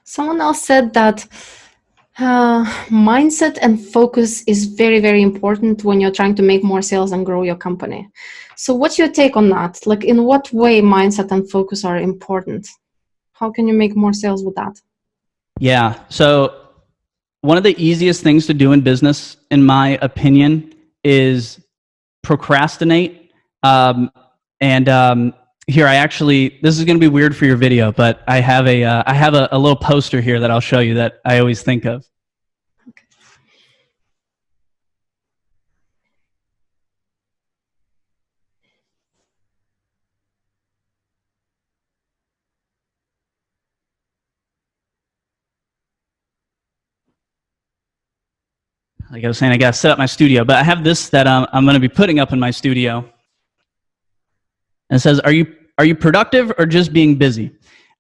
Someone else said that mindset and focus is very, very important when you're trying to make more sales and grow your company. So what's your take on that? Like, in what way mindset and focus are important? How can you make more sales with that? Yeah. So one of the easiest things to do in business, in my opinion, is procrastinate. Here, this is going to be weird for your video, but I have a little poster here that I'll show you that I always think of. Like I was saying, I got to set up my studio, but I have this that I'm going to be putting up in my studio. And it says, are you productive or just being busy?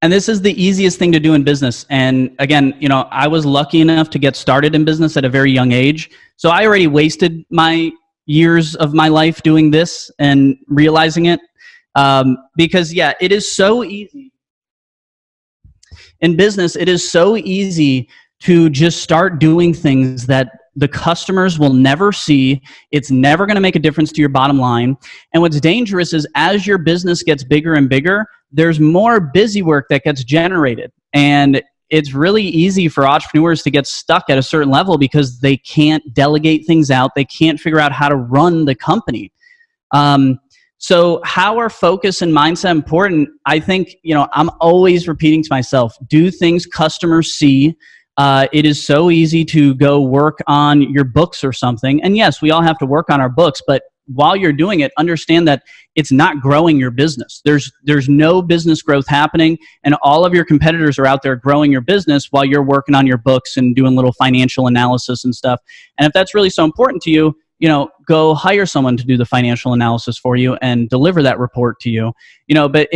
And this is the easiest thing to do in business. And again, I was lucky enough to get started in business at a very young age. So I already wasted my years of my life doing this and realizing it. Because yeah, it is so easy. In business, it is so easy to just start doing things that the customers will never see. It's never going to make a difference to your bottom line. And what's dangerous is as your business gets bigger and bigger, there's more busy work that gets generated. And it's really easy for entrepreneurs to get stuck at a certain level because they can't delegate things out. They can't figure out how to run the company. So how are focus and mindset important? I think, I'm always repeating to myself, do things customers see. It is so easy to go work on your books or something. And yes, we all have to work on our books, but while you're doing it, understand that it's not growing your business. There's no business growth happening, and all of your competitors are out there growing your business while you're working on your books and doing little financial analysis and stuff. And if that's really so important to you, go hire someone to do the financial analysis for you and deliver that report to you. But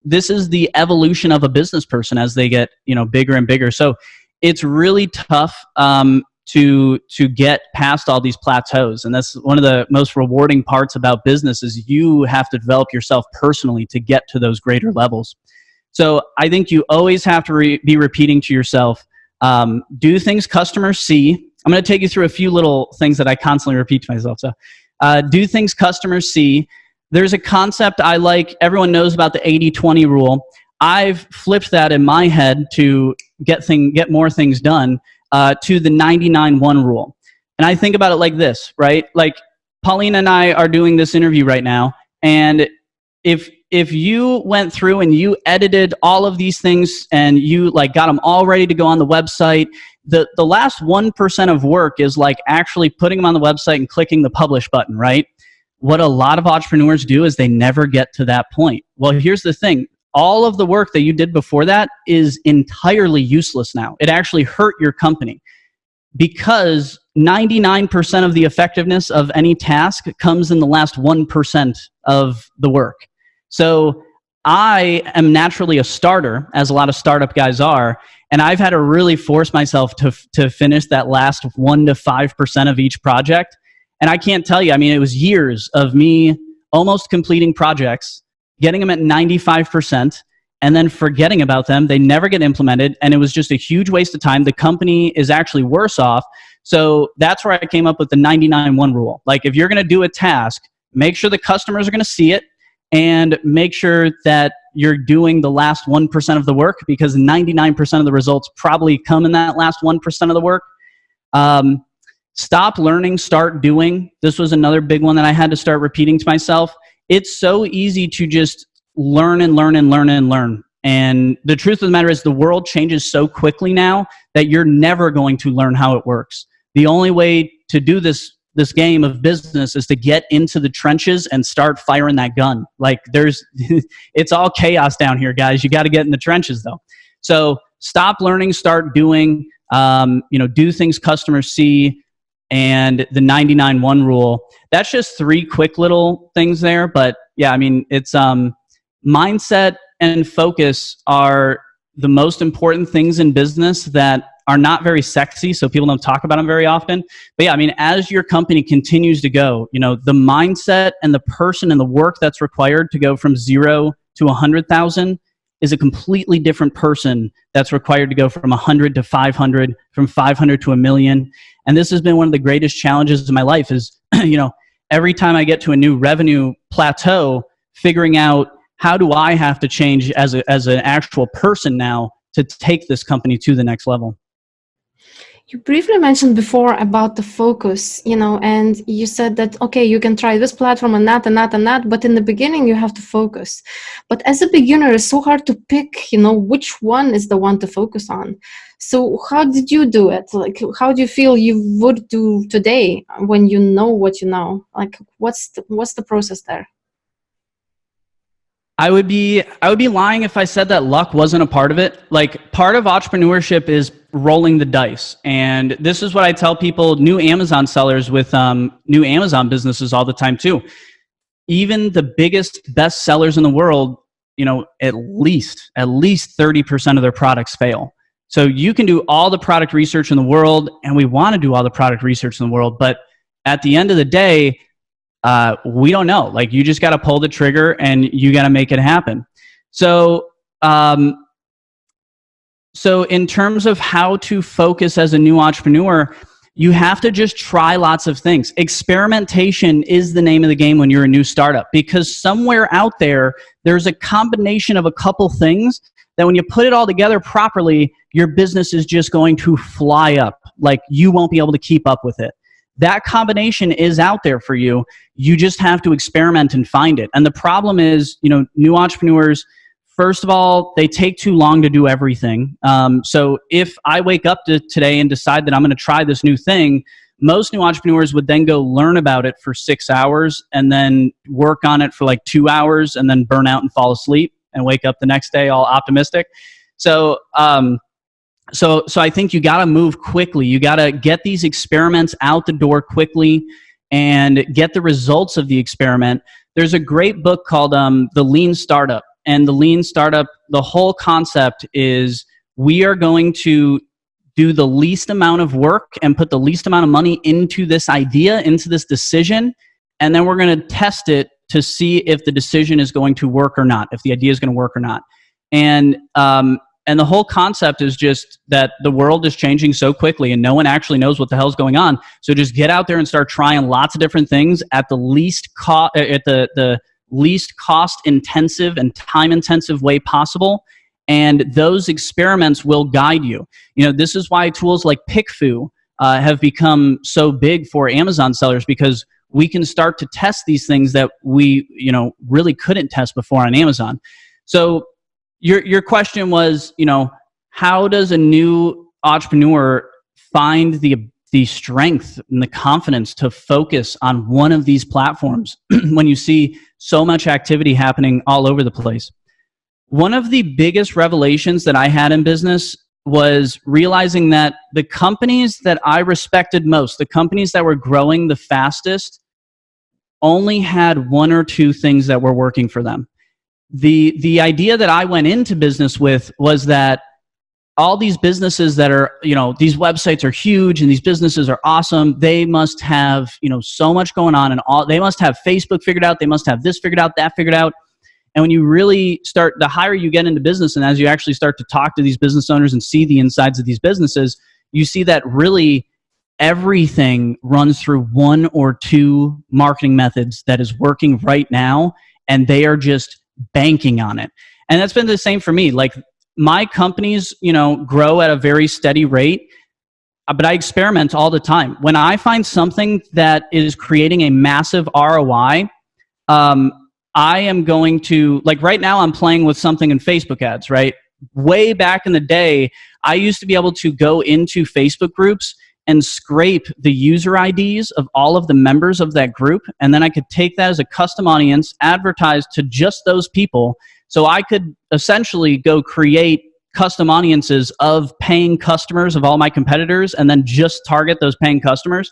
this is the evolution of a business person as they get, bigger and bigger. So it's really tough to get past all these plateaus. And that's one of the most rewarding parts about business is you have to develop yourself personally to get to those greater levels. So I think you always have to be repeating to yourself, do things customers see. I'm going to take you through a few little things that I constantly repeat to myself. So do things customers see. There's a concept I like. Everyone knows about the 80-20 rule. I've flipped that in my head to get more things done to the 99-1 rule. And I think about it like this, right? Like Paulina and I are doing this interview right now. And if you went through and you edited all of these things and you got them all ready to go on the website, the last 1% of work is actually putting them on the website and clicking the publish button, right? What a lot of entrepreneurs do is they never get to that point. Well, here's the thing. All of the work that you did before that is entirely useless now. It actually hurt your company because 99% of the effectiveness of any task comes in the last 1% of the work. So I am naturally a starter, as a lot of startup guys are, and I've had to really force myself to finish that last 1 to 5% of each project. And I can't tell you, it was years of me almost completing projects, getting them at 95%, and then forgetting about them. They never get implemented, and it was just a huge waste of time. The company is actually worse off. So that's where I came up with the 99-1 rule. If you're going to do a task, make sure the customers are going to see it, and make sure that you're doing the last 1% of the work, because 99% of the results probably come in that last 1% of the work. Stop learning, start doing. This was another big one that I had to start repeating to myself. It's so easy to just learn and learn and learn and learn. And the truth of the matter is the world changes so quickly now that you're never going to learn how it works. The only way to do this game of business is to get into the trenches and start firing that gun. It's all chaos down here, guys. You got to get in the trenches though. So stop learning, start doing, do things customers see, and the 99-1 rule. That's just 3 quick little things there. But yeah, it's mindset and focus are the most important things in business that are not very sexy, so people don't talk about them very often. But yeah, as your company continues to go, the mindset and the person and the work that's required to go from 0 to 100,000 is a completely different person that's required to go from 100 to 500, from 500 to 1 million. And this has been one of the greatest challenges of my life is, every time I get to a new revenue plateau, figuring out how do I have to change as an actual person now to take this company to the next level. You briefly mentioned before about the focus, and you said that, okay, you can try this platform and that and that and that, but in the beginning you have to focus. But as a beginner, it's so hard to pick, which one is the one to focus on. So how did you do it? Like, how do you feel you would do today when you know what you know? Like, what's the process there? I would be lying if I said that luck wasn't a part of it. Like, part of entrepreneurship is rolling the dice. And this is what I tell people, new Amazon sellers with new Amazon businesses all the time too. Even the biggest, best sellers in the world, at least 30% of their products fail. So you can do all the product research in the world, and we want to do all the product research in the world, but at the end of the day, we don't know. Like, you just got to pull the trigger and you got to make it happen. So, so in terms of how to focus as a new entrepreneur, you have to just try lots of things. Experimentation is the name of the game when you're a new startup, because somewhere out there, there's a combination of a couple things that when you put it all together properly, your business is just going to fly up. Like, you won't be able to keep up with it. That combination is out there for you. You just have to experiment and find it. And the problem is, new entrepreneurs, first of all, they take too long to do everything. So if I wake up today and decide that I'm going to try this new thing, most new entrepreneurs would then go learn about it for 6 hours and then work on it for like 2 hours and then burn out and fall asleep and wake up the next day all optimistic. So I think you got to move quickly. You got to get these experiments out the door quickly and get the results of the experiment. There's a great book called The Lean Startup. And the Lean Startup, the whole concept is we are going to do the least amount of work and put the least amount of money into this idea, into this decision, and then we're going to test it to see if the decision is going to work or not, if the idea is going to work or not. And the whole concept is just that the world is changing so quickly and no one actually knows what the hell's going on. So just get out there and start trying lots of different things at the least the least cost intensive and time intensive way possible. And those experiments will guide you. This is why tools like PickFu have become so big for Amazon sellers, because we can start to test these things that we, really couldn't test before on Amazon. So your question was, how does a new entrepreneur find the strength and the confidence to focus on one of these platforms when you see so much activity happening all over the place? One of the biggest revelations that I had in business was realizing that the companies that I respected most, the companies that were growing the fastest, only had one or two things that were working for them. The idea that I went into business with was that all these businesses that are, these websites are huge and these businesses are awesome. They must have, so much going on, and they must have Facebook figured out. They must have this figured out, that figured out. And when you really start, the higher you get into business, and as you actually start to talk to these business owners and see the insides of these businesses, you see that really everything runs through one or two marketing methods that is working right now, and they are just banking on it. And that's been the same for me. Like, my companies, grow at a very steady rate, but I experiment all the time. When I find something that is creating a massive ROI, I am going to, like, right now I'm playing with something in Facebook ads, right? Way back in the day, I used to be able to go into Facebook groups and scrape the user IDs of all of the members of that group, and then I could take that as a custom audience, advertise to just those people, so I could essentially go create custom audiences of paying customers of all my competitors and then just target those paying customers.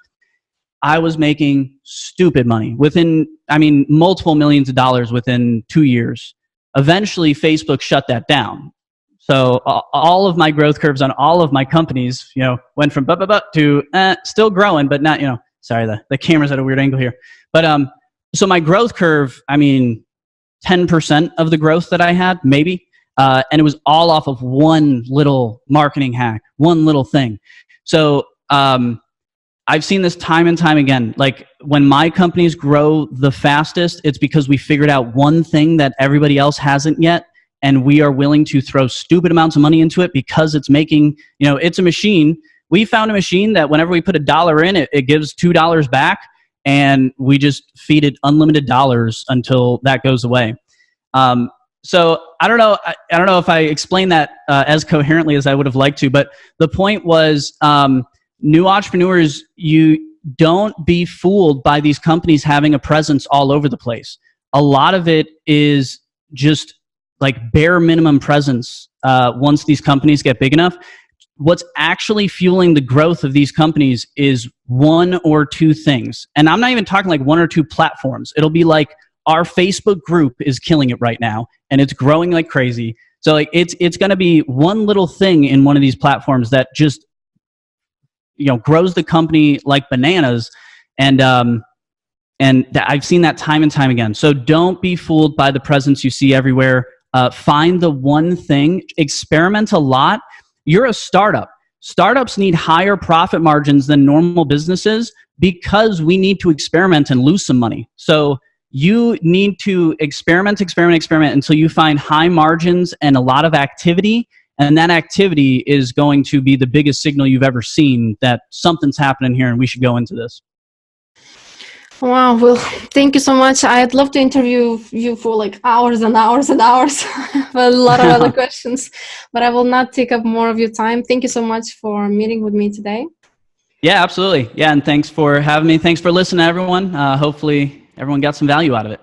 I was making stupid money within, multiple millions of dollars within 2 years. Eventually, Facebook shut that down. So all of my growth curves on all of my companies, went from to still growing, but not, sorry, the camera's at a weird angle here. But so my growth curve, 10% of the growth that I had, maybe, And it was all off of one little marketing hack, one little thing. So I've seen this time and time again. Like when my companies grow the fastest, it's because we figured out one thing that everybody else hasn't yet. And we are willing to throw stupid amounts of money into it because it's making, it's a machine. We found a machine that whenever we put $1 in, it gives $2 back. And we just feed it unlimited dollars until that goes away. So I don't know if I explained that as coherently as I would have liked to, but the point was, new entrepreneurs, you don't be fooled by these companies having a presence all over the place. A lot of it is just like bare minimum presence once these companies get big enough. What's actually fueling the growth of these companies is one or two things. And I'm not even talking like one or two platforms. It'll be like our Facebook group is killing it right now and it's growing like crazy. So like it's going to be one little thing in one of these platforms that just grows the company like bananas. And I've seen that time and time again. So don't be fooled by the presence you see everywhere. Find the one thing, experiment a lot. You're a startup. Startups need higher profit margins than normal businesses because we need to experiment and lose some money. So you need to experiment until you find high margins and a lot of activity. And that activity is going to be the biggest signal you've ever seen that something's happening here and we should go into this. Wow, well, thank you so much. I'd love to interview you for like hours and hours and hours. A lot of other questions, but I will not take up more of your time. Thank you so much for meeting with me today. Yeah, absolutely. Yeah, and thanks for having me. Thanks for listening, everyone. Hopefully everyone got some value out of it.